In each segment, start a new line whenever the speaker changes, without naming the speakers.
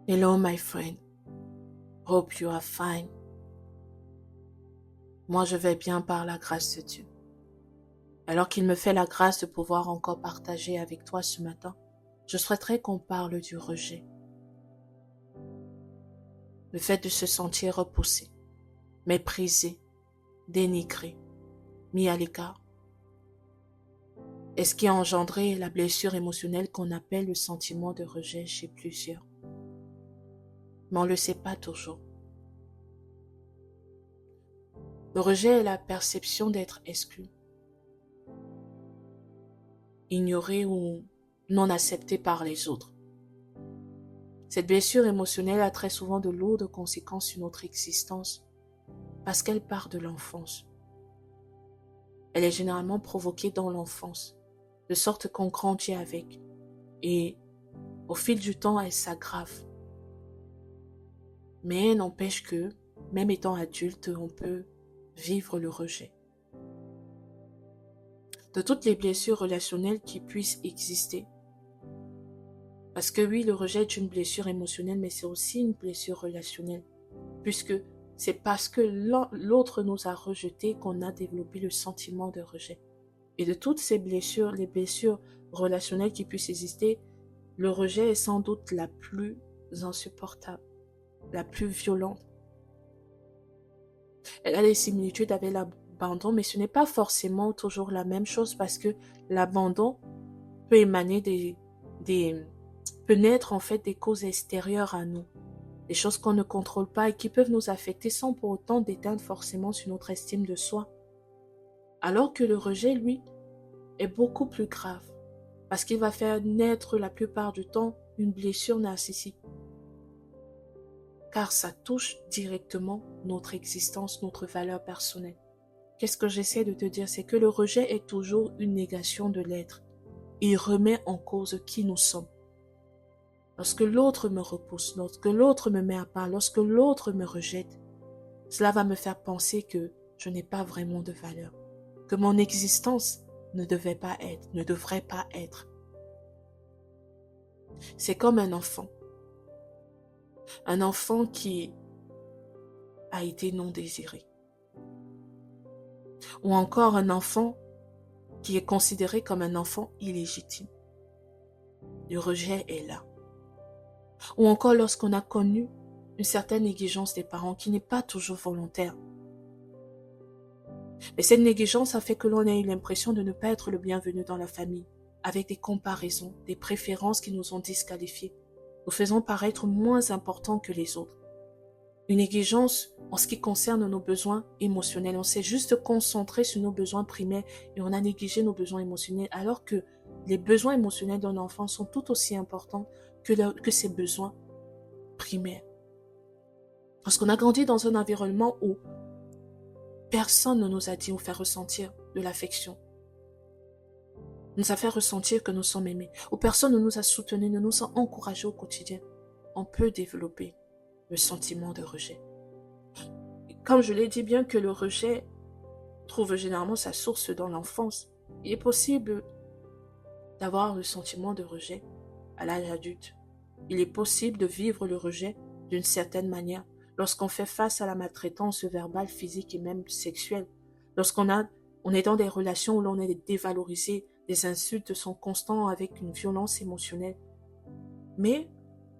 Hello my friend, hope you are fine. Moi je vais bien par la grâce de Dieu. Alors qu'il me fait la grâce de pouvoir encore partager avec toi ce matin, je souhaiterais qu'on parle du rejet. Le fait de se sentir repoussé, méprisé, dénigré, mis à l'écart. Et ce qui a engendré la blessure émotionnelle qu'on appelle le sentiment de rejet chez plusieurs. Mais on ne le sait pas toujours. Le rejet est la perception d'être exclu, ignoré ou non accepté par les autres. Cette blessure émotionnelle a très souvent de lourdes conséquences sur notre existence parce qu'elle part de l'enfance. Elle est généralement provoquée dans l'enfance, de sorte qu'on grandit avec et au fil du temps, elle s'aggrave. Mais n'empêche que, même étant adulte, on peut vivre le rejet. De toutes les blessures relationnelles qui puissent exister, parce que oui, le rejet est une blessure émotionnelle, mais c'est aussi une blessure relationnelle, puisque c'est parce que l'autre nous a rejetés qu'on a développé le sentiment de rejet. Et de toutes ces blessures, les blessures relationnelles qui puissent exister, le rejet est sans doute la plus insupportable, la plus violente. Elle a des similitudes avec l'abandon, mais ce n'est pas forcément toujours la même chose parce que l'abandon peut émaner peut naître en fait des causes extérieures à nous, des choses qu'on ne contrôle pas et qui peuvent nous affecter sans pour autant déteindre forcément sur notre estime de soi. Alors que le rejet, lui, est beaucoup plus grave parce qu'il va faire naître la plupart du temps une blessure narcissique. Car ça touche directement notre existence, notre valeur personnelle. Qu'est-ce que j'essaie de te dire? C'est que le rejet est toujours une négation de l'être. Il remet en cause qui nous sommes. Lorsque l'autre me repousse, lorsque l'autre me met à part, lorsque l'autre me rejette, cela va me faire penser que je n'ai pas vraiment de valeur, que mon existence ne devrait pas être. C'est comme un enfant qui a été non désiré, ou encore un enfant qui est considéré comme un enfant illégitime. Le rejet est là. Ou encore lorsqu'on a connu une certaine négligence des parents qui n'est pas toujours volontaire. Mais cette négligence a fait que l'on ait eu l'impression de ne pas être le bienvenu dans la famille, avec des comparaisons, des préférences qui nous ont disqualifiés, nous faisant paraître moins importants que les autres. Une négligence en ce qui concerne nos besoins émotionnels. On s'est juste concentré sur nos besoins primaires et on a négligé nos besoins émotionnels, alors que les besoins émotionnels d'un enfant sont tout aussi importants que ses besoins primaires. Parce qu'on a grandi dans un environnement où personne ne nous a dit ou fait ressentir de l'affection, nous a fait ressentir que nous sommes aimés, où personne ne nous a soutenus, ne nous a encouragés au quotidien, on peut développer le sentiment de rejet. Comme je l'ai dit, bien que le rejet trouve généralement sa source dans l'enfance, il est possible d'avoir le sentiment de rejet à l'âge adulte. Il est possible de vivre le rejet d'une certaine manière lorsqu'on fait face à la maltraitance verbale, physique et même sexuelle. Lorsqu'on est dans des relations où l'on est dévalorisé, les insultes sont constantes avec une violence émotionnelle. Mais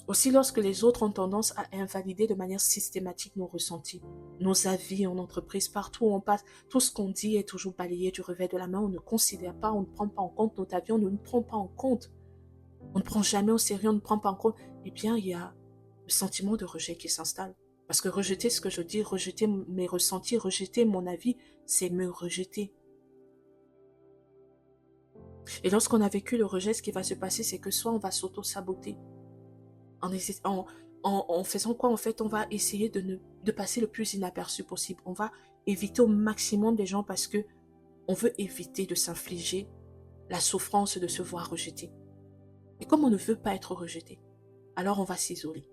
aussi lorsque les autres ont tendance à invalider de manière systématique nos ressentis, nos avis en entreprise, partout où on passe, tout ce qu'on dit est toujours balayé du revers de la main, on ne considère pas, on ne prend pas en compte nos avis, on ne prend pas en compte. On ne prend jamais au sérieux, on ne prend pas en compte. Eh bien, il y a le sentiment de rejet qui s'installe. Parce que rejeter ce que je dis, rejeter mes ressentis, rejeter mon avis, c'est me rejeter. Et lorsqu'on a vécu le rejet, ce qui va se passer, c'est que soit on va s'auto-saboter. En faisant quoi, en fait, on va essayer de passer le plus inaperçu possible. On va éviter au maximum des gens parce que on veut éviter de s'infliger la souffrance de se voir rejeté. Et comme on ne veut pas être rejeté, alors on va s'isoler.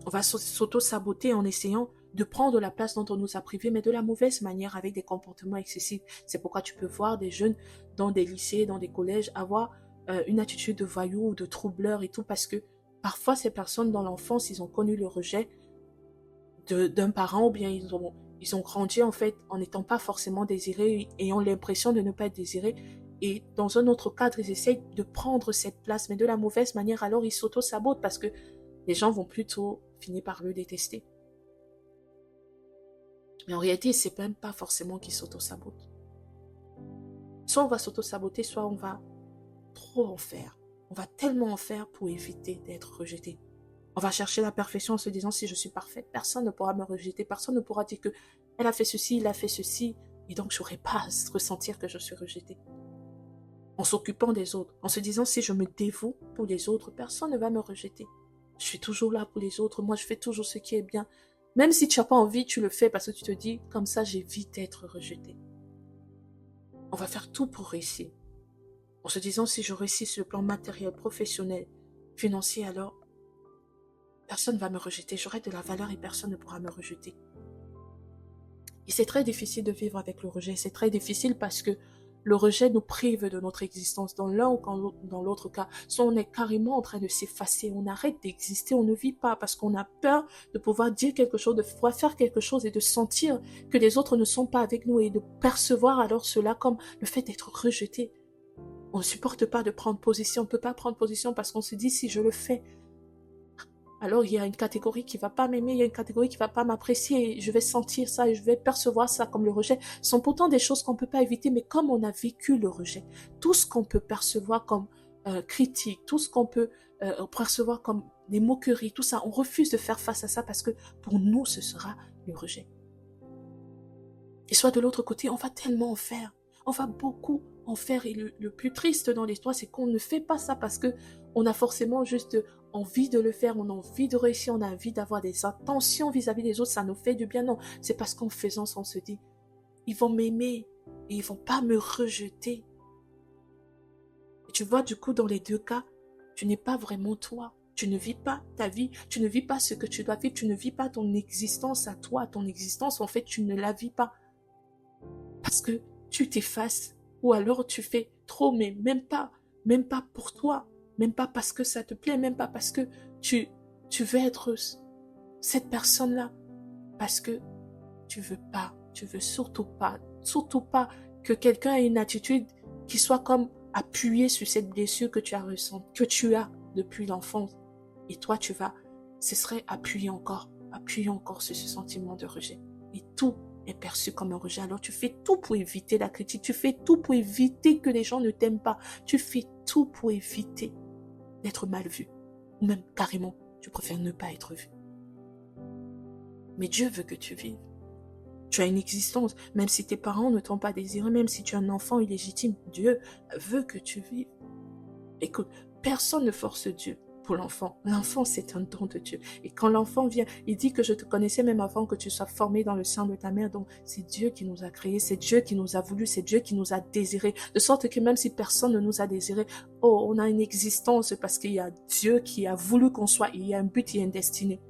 On va s'auto-saboter en essayant de prendre la place dont on nous a privés, mais de la mauvaise manière, avec des comportements excessifs. C'est pourquoi tu peux voir des jeunes dans des lycées, dans des collèges, avoir une attitude de voyou ou de troubleur et tout, parce que Parfois, ces personnes dans l'enfance, ils ont connu le rejet d'un parent ou bien ils ont grandi en fait en n'étant pas forcément désirés, ayant l'impression de ne pas être désirés. Et dans un autre cadre, ils essayent de prendre cette place, mais de la mauvaise manière, alors ils s'auto-sabotent parce que les gens vont plutôt finir par le détester. Mais en réalité, c'est même pas forcément qu'ils s'auto-sabotent. Soit on va s'auto-saboter, soit on va trop en faire. On va tellement en faire pour éviter d'être rejeté. On va chercher la perfection en se disant si je suis parfaite, personne ne pourra me rejeter, personne ne pourra dire que elle a fait ceci, il a fait ceci, et donc je n'aurai pas à ressentir que je suis rejetée. En s'occupant des autres, en se disant si je me dévoue pour les autres, personne ne va me rejeter. Je suis toujours là pour les autres, moi je fais toujours ce qui est bien. Même si tu n'as pas envie, tu le fais parce que tu te dis comme ça j'évite d'être rejetée. On va faire tout pour réussir. En se disant si je réussis sur le plan matériel, professionnel, financier, alors personne ne va me rejeter, j'aurai de la valeur et personne ne pourra me rejeter. Et c'est très difficile de vivre avec le rejet, c'est très difficile parce que le rejet nous prive de notre existence. Dans l'un ou dans l'autre cas, soit on est carrément en train de s'effacer, on arrête d'exister, on ne vit pas parce qu'on a peur de pouvoir dire quelque chose, de pouvoir faire quelque chose et de sentir que les autres ne sont pas avec nous et de percevoir alors cela comme le fait d'être rejeté. On ne supporte pas de prendre position, on ne peut pas prendre position parce qu'on se dit si je le fais, alors il y a une catégorie qui ne va pas m'aimer, il y a une catégorie qui ne va pas m'apprécier, et je vais sentir ça et je vais percevoir ça comme le rejet. Ce sont pourtant des choses qu'on ne peut pas éviter, mais comme on a vécu le rejet, tout ce qu'on peut percevoir comme critique, tout ce qu'on peut percevoir comme des moqueries, tout ça, on refuse de faire face à ça parce que pour nous, ce sera le rejet. Et soit de l'autre côté, on va tellement en faire, on va beaucoup en faire, et le plus triste dans l'histoire, c'est qu'on ne fait pas ça parce que on a forcément juste envie de le faire, on a envie de réussir, on a envie d'avoir des intentions vis-à-vis des autres, ça nous fait du bien. Non, c'est parce qu'en faisant ça, on se dit, ils vont m'aimer et ils vont pas me rejeter. Et tu vois, du coup, dans les deux cas, tu n'es pas vraiment toi. Tu ne vis pas ta vie, tu ne vis pas ce que tu dois vivre, tu ne vis pas ton existence à toi, ton existence, en fait, tu ne la vis pas. Parce que tu t'effaces, ou alors tu fais trop, mais même pas pour toi, même pas parce que ça te plaît, même pas parce que tu veux être cette personne-là, parce que tu veux surtout pas que quelqu'un ait une attitude qui soit comme appuyée sur cette blessure que tu as ressentie, que tu as depuis l'enfance. Et toi, ce serait appuyer encore sur ce sentiment de rejet. Et tout est perçu comme un rejet. Alors tu fais tout pour éviter la critique, tu fais tout pour éviter que les gens ne t'aiment pas, tu fais tout pour éviter d'être mal vu. Ou même carrément, tu préfères ne pas être vu. Mais Dieu veut que tu vives. Tu as une existence, même si tes parents ne t'ont pas désiré, même si tu es un enfant illégitime, Dieu veut que tu vives. Écoute, personne ne force Dieu pour l'enfant. L'enfant, c'est un don de Dieu. Et quand l'enfant vient, il dit que je te connaissais même avant que tu sois formé dans le sein de ta mère. Donc, c'est Dieu qui nous a créés, c'est Dieu qui nous a voulu, c'est Dieu qui nous a désirés. De sorte que même si personne ne nous a désirés, oh, on a une existence parce qu'il y a Dieu qui a voulu qu'on soit, il y a un but, il y a une destinée.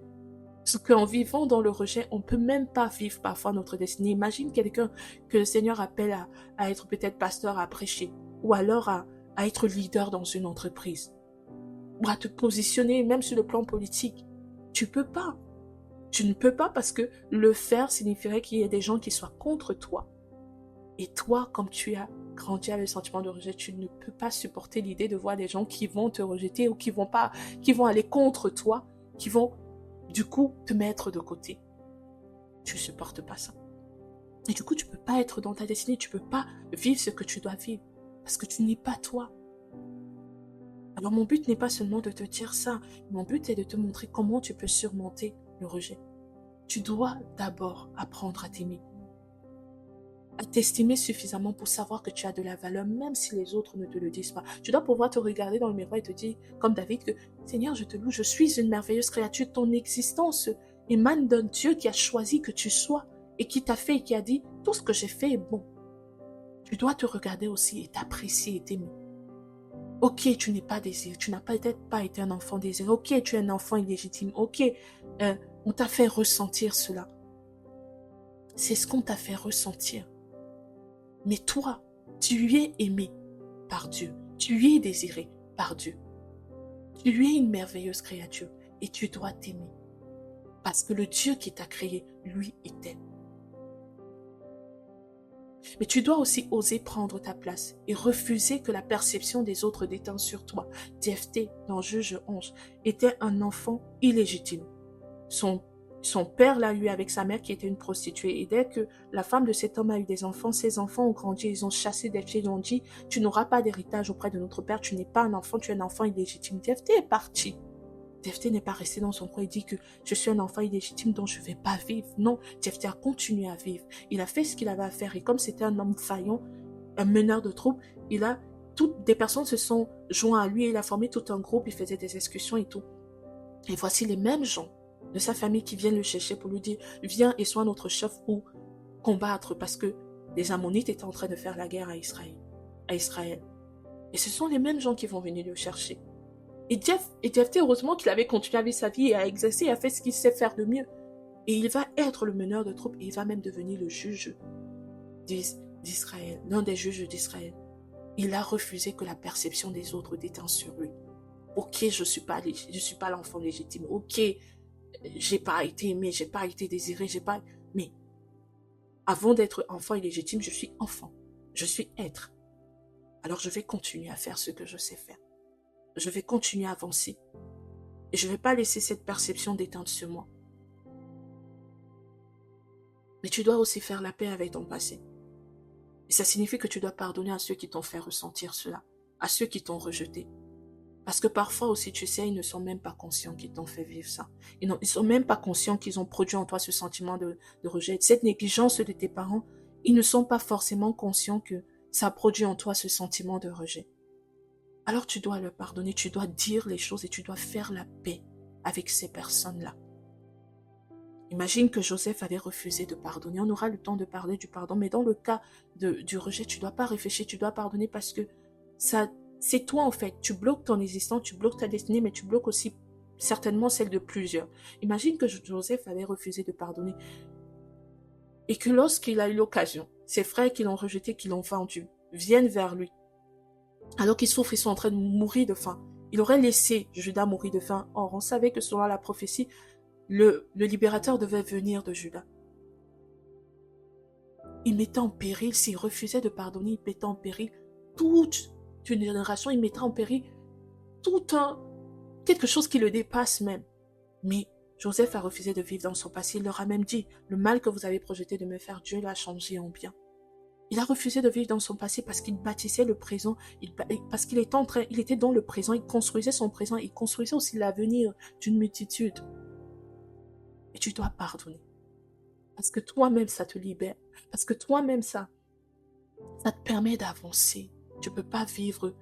Parce qu'en vivant dans le rejet, on ne peut même pas vivre parfois notre destinée. Imagine quelqu'un que le Seigneur appelle à être peut-être pasteur, à prêcher, ou alors à être leader dans une entreprise, ou à te positionner même sur le plan politique. Tu peux pas. Tu ne peux pas parce que le faire signifierait qu'il y ait des gens qui soient contre toi. Et toi, comme tu as grandi avec le sentiment de rejet, tu ne peux pas supporter l'idée de voir des gens qui vont te rejeter ou qui vont aller contre toi, qui vont du coup te mettre de côté. Tu ne supportes pas ça. Et du coup, tu ne peux pas être dans ta destinée, tu ne peux pas vivre ce que tu dois vivre parce que tu n'es pas toi. Alors mon but n'est pas seulement de te dire ça, mon but est de te montrer comment tu peux surmonter le rejet. Tu dois d'abord apprendre à t'aimer, à t'estimer suffisamment pour savoir que tu as de la valeur, même si les autres ne te le disent pas. Tu dois pouvoir te regarder dans le miroir et te dire, comme David, que Seigneur, je te loue, je suis une merveilleuse créature, ton existence émane d'un Dieu qui a choisi que tu sois et qui t'a fait et qui a dit, tout ce que j'ai fait est bon. Tu dois te regarder aussi et t'apprécier et t'aimer. Ok, tu n'es pas désiré, tu n'as peut-être pas été un enfant désiré. Ok, tu es un enfant illégitime. Ok, on t'a fait ressentir cela. C'est ce qu'on t'a fait ressentir. Mais toi, tu es aimé par Dieu. Tu es désiré par Dieu. Tu es une merveilleuse créature et tu dois t'aimer. Parce que le Dieu qui t'a créé, lui, il t'aime. Mais tu dois aussi oser prendre ta place et refuser que la perception des autres déteint sur toi. Jephthé, dans Juge 11, était un enfant illégitime. Son père l'a eu avec sa mère qui était une prostituée. Et dès que la femme de cet homme a eu des enfants, ses enfants ont grandi, ils ont chassé Jephthé, ils ont dit, tu n'auras pas d'héritage auprès de notre père, tu n'es pas un enfant, tu es un enfant illégitime. Jephthé est parti. Jephthé n'est pas resté dans son coin et dit que je suis un enfant illégitime dont je ne vais pas vivre. Non, Jephthé a continué à vivre. Il a fait ce qu'il avait à faire et comme c'était un homme faillant, un meneur de troupes, toutes des personnes se sont joints à lui et il a formé tout un groupe, il faisait des excursions et tout. Et voici les mêmes gens de sa famille qui viennent le chercher pour lui dire viens et sois notre chef pour combattre parce que les Ammonites étaient en train de faire la guerre à Israël. Et ce sont les mêmes gens qui vont venir le chercher. Et Jephthé, heureusement qu'il avait continué à vivre sa vie et à exercer et à faire ce qu'il sait faire de mieux. Et il va être le meneur de troupes et il va même devenir le juge d'Israël, l'un des juges d'Israël. Il a refusé que la perception des autres déteint sur lui. Ok, je suis pas l'enfant légitime. Ok, j'ai pas été aimé, j'ai pas été désiré, mais avant d'être enfant illégitime, je suis enfant. Je suis être. Alors je vais continuer à faire ce que je sais faire. Je vais continuer à avancer. Et je ne vais pas laisser cette perception déteindre sur moi. Mais tu dois aussi faire la paix avec ton passé. Et ça signifie que tu dois pardonner à ceux qui t'ont fait ressentir cela, à ceux qui t'ont rejeté. Parce que parfois aussi, tu sais, ils ne sont même pas conscients qu'ils t'ont fait vivre ça. Ils ne sont même pas conscients qu'ils ont produit en toi ce sentiment de rejet. Cette négligence de tes parents, ils ne sont pas forcément conscients que ça a produit en toi ce sentiment de rejet. Alors tu dois leur pardonner, tu dois dire les choses et tu dois faire la paix avec ces personnes-là. Imagine que Joseph avait refusé de pardonner. On aura le temps de parler du pardon, mais dans le cas du rejet, tu ne dois pas réfléchir, tu dois pardonner parce que c'est toi en fait. Tu bloques ton existence, tu bloques ta destinée, mais tu bloques aussi certainement celle de plusieurs. Imagine que Joseph avait refusé de pardonner et que lorsqu'il a eu l'occasion, ses frères qui l'ont rejeté, qui l'ont vendu, viennent vers lui. Alors qu'ils souffrent, ils sont en train de mourir de faim. Il aurait laissé Judas mourir de faim. Or, on savait que selon la prophétie, le libérateur devait venir de Judas. Il mettait en péril, s'il refusait de pardonner, il mettait en péril toute une génération, il mettait en péril quelque chose qui le dépasse même. Mais Joseph a refusé de vivre dans son passé. Il leur a même dit, le mal que vous avez projeté de me faire, Dieu l'a changé en bien. Il a refusé de vivre dans son passé parce qu'il bâtissait le présent, parce qu'il était dans le présent, il construisait son présent, il construisait aussi l'avenir d'une multitude. Et tu dois pardonner. Parce que toi-même, ça te libère. Parce que toi-même, ça te permet d'avancer. Tu ne peux pas vivre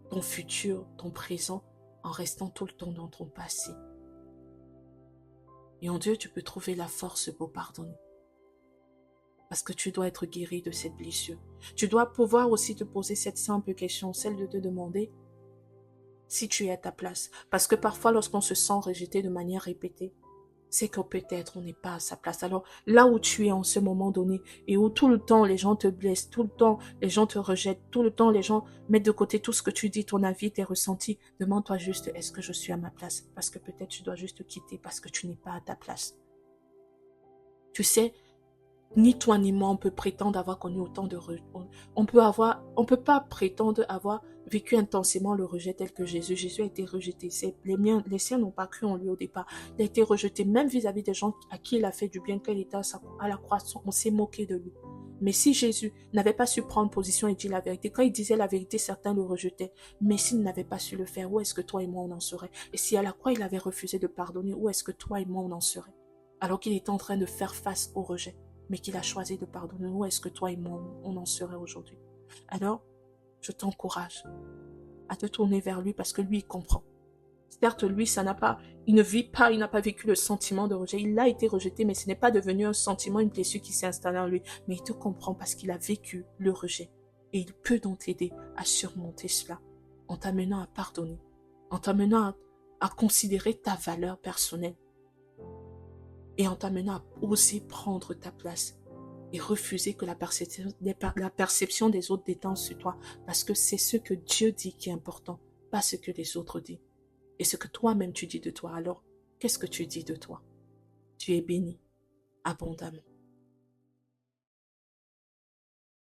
ton futur, ton présent, en restant tout le temps dans ton passé. Et en Dieu, tu peux trouver la force pour pardonner. Parce que tu dois être guéri de cette blessure. Tu dois pouvoir aussi te poser cette simple question, celle de te demander si tu es à ta place. Parce que parfois, lorsqu'on se sent rejeté de manière répétée, c'est que peut-être on n'est pas à sa place. Alors là où tu es en ce moment donné et où tout le temps les gens te blessent, tout le temps les gens te rejettent, tout le temps les gens mettent de côté tout ce que tu dis, ton avis, tes ressentis, demande-toi juste est-ce que je suis à ma place? Parce que peut-être tu dois juste quitter parce que tu n'es pas à ta place. Tu sais, ni toi ni moi on peut prétendre avoir connu autant de rejet. On peut pas prétendre avoir vécu intensément le rejet tel que Jésus. Jésus a été rejeté. Les siens n'ont pas cru en lui au départ. Il a été rejeté même vis-à-vis des gens à qui il a fait du bien quand il était à la croix. On s'est moqué de lui. Mais si Jésus n'avait pas su prendre position et dire la vérité, quand il disait la vérité, certains le rejetaient. Mais s'il n'avait pas su le faire, où est-ce que toi et moi on en serait? Et si à la croix il avait refusé de pardonner, où est-ce que toi et moi on en serait? Alors qu'il était en train de faire face au rejet, mais qu'il a choisi de pardonner, où est-ce que toi et moi on en serait aujourd'hui? Alors, je t'encourage à te tourner vers lui parce que lui, il comprend. Certes, lui, il n'a pas vécu le sentiment de rejet. Il a été rejeté, mais ce n'est pas devenu un sentiment, une blessure qui s'est installée en lui. Mais il te comprend parce qu'il a vécu le rejet. Et il peut donc t'aider à surmonter cela en t'amenant à pardonner, en t'amenant à considérer ta valeur personnelle et en t'amenant à oser prendre ta place et refuser que la perception des autres détende sur toi parce que c'est ce que Dieu dit qui est important, pas ce que les autres disent. et ce que toi-même tu dis de toi, alors qu'est-ce que tu dis de toi? Tu es béni abondamment.